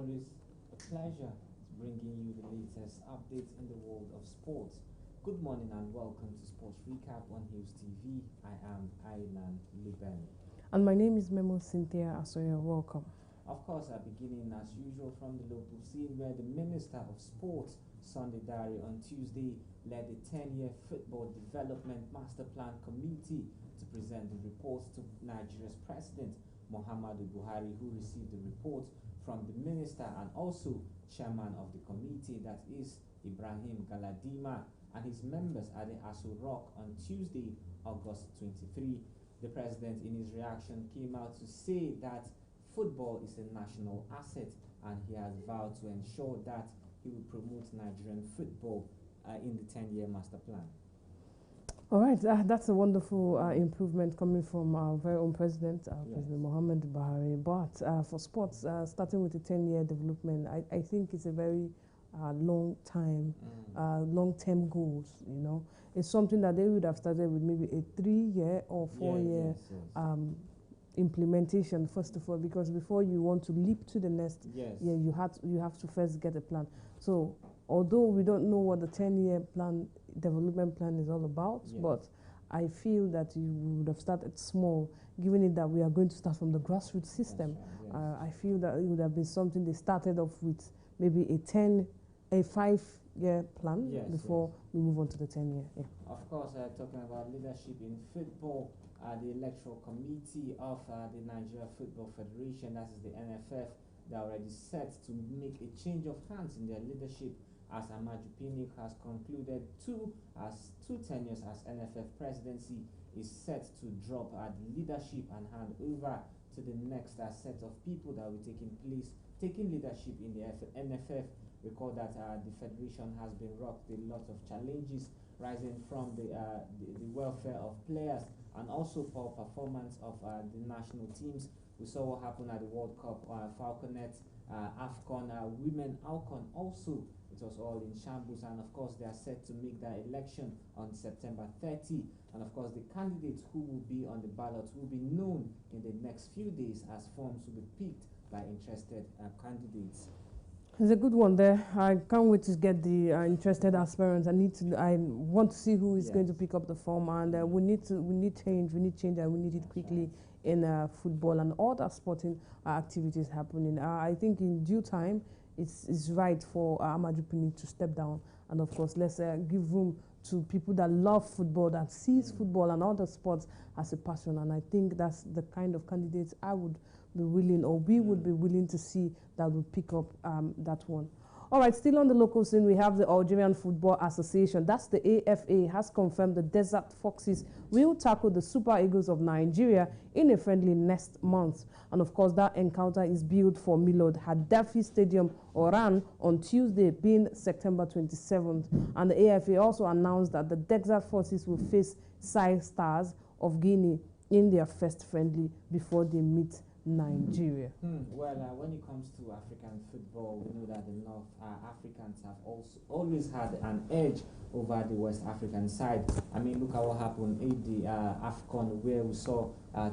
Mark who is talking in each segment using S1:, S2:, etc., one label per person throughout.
S1: always a pleasure bringing you the latest updates in the world of sports. Good morning and welcome to Sports Recap on Hills TV. I am Ailan Liben.
S2: And my name is Memo Cynthia Asoya. Welcome.
S1: Of course, beginning as usual from the local scene where the Minister of Sports, Sunday Diary, on Tuesday led the 10-year Football Development Master Plan Committee to present the reports to Nigeria's President, Muhammadu Buhari, who received the report from the Minister and also Chairman of the committee, that is Ibrahim Galadima, and his members at the Aso Rock on Tuesday, August 23. The President, in his reaction, came out to say that football is a national asset, and he has vowed to ensure that he will promote Nigerian football in the 10-year master plan.
S2: All right, that's a wonderful improvement coming from our very own President,
S1: Yes.
S2: President Muhammad Buhari. But for sports, starting with the 10-year development, I think it's a very long-term goals, you know. It's something that they would have started with maybe a 3-year or 4-year implementation, first of all, because before you want to leap to the next year, you have to first get a plan. So although we don't know what the 10-year development plan is all about, but I feel that you would have started small, given it that we are going to start from the grassroots system. I feel that it would have been something they started off with, maybe a 5-year plan before we move on to the 10-year.
S1: Of course, talking about leadership in football, the Electoral Committee of the Nigeria Football Federation, that is the NFF, they are already set to make a change of hands in their leadership, as Amaju Pinnick has concluded two tenures as NFF presidency is set to drop the leadership and hand over to the next set of people that will taking leadership in the NFF. Recall that the federation has been rocked with a lot of challenges rising from the welfare of players and also poor performance of the national teams. We saw what happened at the World Cup, Falconet, AFCON, Women ALCON also. It was all in shambles, and of course they are set to make their election on September 30. And of course the candidates who will be on the ballot will be known in the next few days, as forms will be picked by interested candidates.
S2: It's a good one there. I can't wait to get the interested aspirants. I want to see who is going to pick up the form, and we need change, and we need it quickly in football and other sporting activities happening. I think in due time, it's right for Amaju Pinnick to step down, and of course, let's give room to people that love football, that sees football and other sports as a passion. And I think that's the kind of candidates I would be willing, or we would be willing to see that would pick up that one. All right, still on the local scene, we have the Algerian Football Association. That's the AFA, has confirmed the Desert Foxes will tackle the Super Eagles of Nigeria in a friendly next month. And of course, that encounter is billed for Milord Gaddafi Stadium, Oran, on Tuesday, being September 27th. And the AFA also announced that the Desert Foxes will face Sai Stars of Guinea in their first friendly before they meet Nigeria.
S1: Well, when it comes to African football, we know that the North Africans have always had an edge over the West African side. I mean, look at what happened in the AFCON, where we saw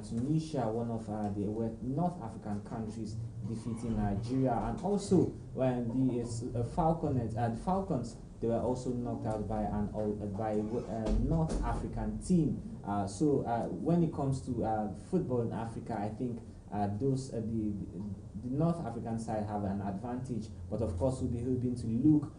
S1: Tunisia, one of the North African countries, defeating Nigeria, and also when the Falcons, they were also knocked out by a North African team. So when it comes to football in Africa, I think the North African side have an advantage, but of course we'll be hoping to look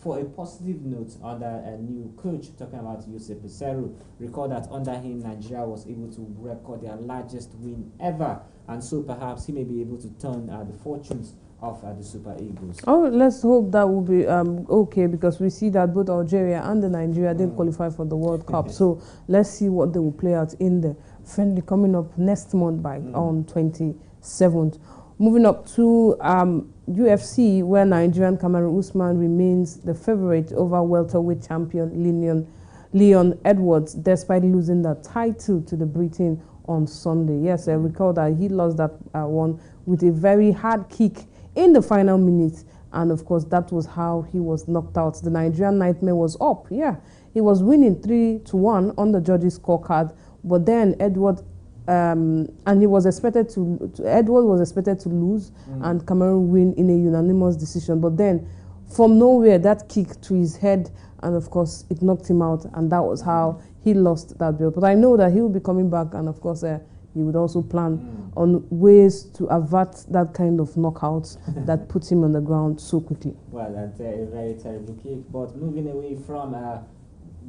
S1: for a positive note under a new coach, talking about Jose Peseiro. Recall that under him, Nigeria was able to record their largest win ever, and so perhaps he may be able to turn the fortunes of the Super Eagles.
S2: Oh, let's hope that will be okay, because we see that both Algeria and the Nigeria didn't qualify for the World Cup. So let's see what they will play out in the friendly coming up next month on 27th. Moving up to UFC, where Nigerian Cameron Usman remains the favorite over welterweight champion Leon Edwards, despite losing the title to the Briton on Sunday. Yes, I recall that he lost that one with a very hard kick in the final minutes, and of course that was how he was knocked out. The Nigerian Nightmare was up. He was winning 3-1 on the judges' scorecard, but then Edward and he was expected Edward was expected to lose and Cameroon win in a unanimous decision. But then, from nowhere, that kick to his head, and of course, it knocked him out, and that was how he lost that belt. But I know that he will be coming back, and of course, he would also plan on ways to avert that kind of knockout that puts him on the ground so quickly.
S1: Well, that's a very terrible kick. But moving away from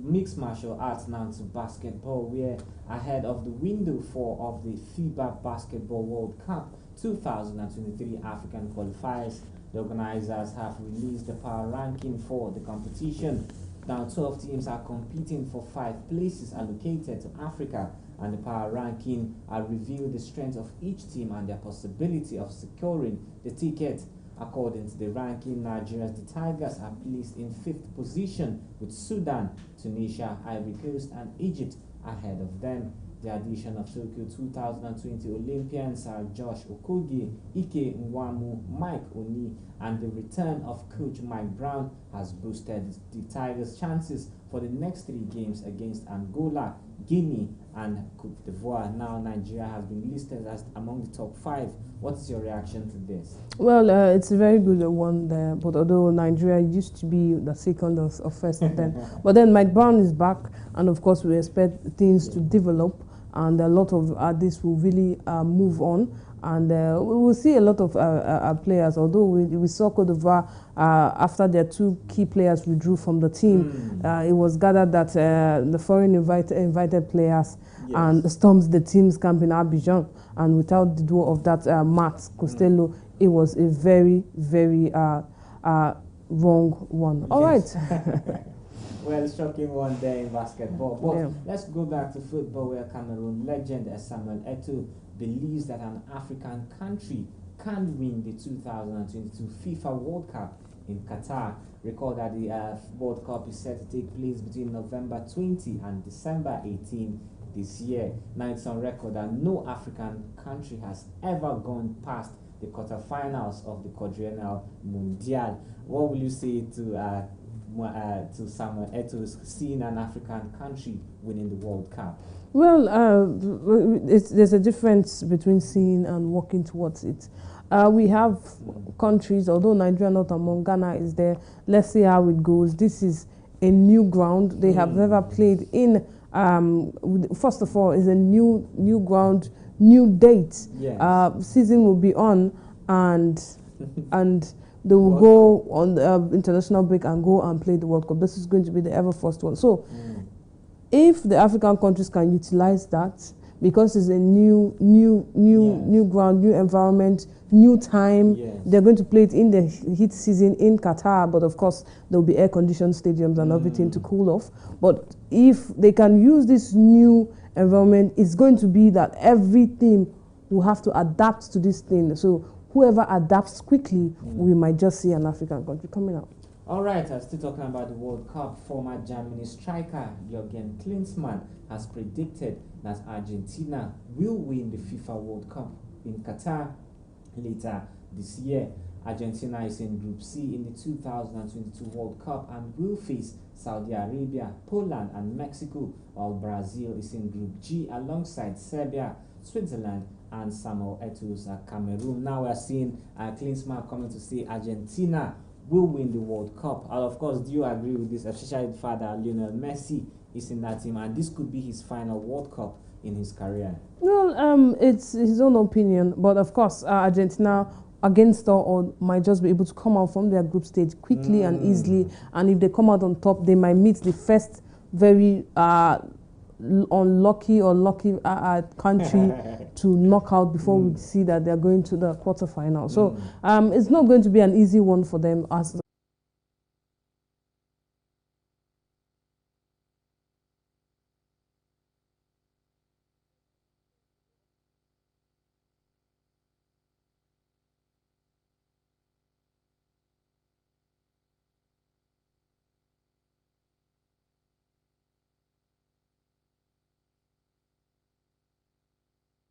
S1: mixed martial arts now to basketball, where ahead of the window 4 of the FIBA Basketball World Cup 2023 African qualifiers, the organizers have released the power ranking for the competition. Now 12 teams are competing for 5 places allocated to Africa, and the power ranking reveal the strength of each team and their possibility of securing the ticket. According to the ranking, Nigeria's the Tigers are placed in 5th position, with Sudan, Tunisia, Ivory Coast and Egypt ahead of them. The addition of Tokyo 2020 Olympians are Josh Okogie, Ike Nwamu, Mike Oni, and the return of coach Mike Brown has boosted the Tigers' chances for the next 3 games against Angola, Guinea and Cote d'Ivoire. Now Nigeria has been listed as among the top 5. What is your reaction to this?
S2: Well, it's a very good one there, but although Nigeria used to be the second or first of them, but then Mike Brown is back, and of course we expect things to develop, and a lot of this will really move on, and we will see a lot of players, although we saw Cote d'Ivoire after their 2 key players withdrew from the team. It was gathered that the foreign invited players and stormed the team's camp in Abuja, and without the duo of that Matt Costello, it was a very, very wrong one. All right.
S1: Well, shocking one there in basketball. But let's go back to football, where Cameroon legend Samuel Eto'o believes that an African country can win the 2022 FIFA World Cup in Qatar. Recall that the World Cup is set to take place between November 20 and December 18 this year. Now it's on record that no African country has ever gone past the quarterfinals of the Quadrennial Mundial. What will you say to Samuel Eto'o seeing an African country winning the World Cup?
S2: Well, there's a difference between seeing and working towards it. We have countries, although Nigeria not among, Ghana is there. Let's see how it goes. This is a new ground. They have never played in. First of all, is a new ground, new date. Season will be on, and they will go on the international break and go and play the World Cup. This is going to be the ever first one. So, if the African countries can utilize that, because it's a new ground, new environment, new time, they're going to play it in the heat season in Qatar. But of course, there will be air-conditioned stadiums and everything to cool off. But if they can use this new environment, it's going to be that every team will have to adapt to this thing. So whoever adapts quickly, we might just see an African country coming out.
S1: All right, still talking about the World Cup, former Germany striker Jürgen Klinsmann has predicted that Argentina will win the FIFA World Cup in Qatar later this year. Argentina is in Group C in the 2022 World Cup and will face Saudi Arabia, Poland and Mexico, while Brazil is in Group G alongside Serbia, Switzerland and Samuel Eto'o's Cameroon. Now we are seeing Klinsmann coming to say Argentina will win the World Cup. And of course, do you agree with this? Especially the fact that Lionel Messi is in that team, and this could be his final World Cup in his career. Well,
S2: it's his own opinion, but of course, Argentina, against all, might just be able to come out from their group stage quickly and easily. And if they come out on top, they might meet the first very unlucky or lucky country to knock out before we see that they're going to the quarterfinal. So it's not going to be an easy one for them as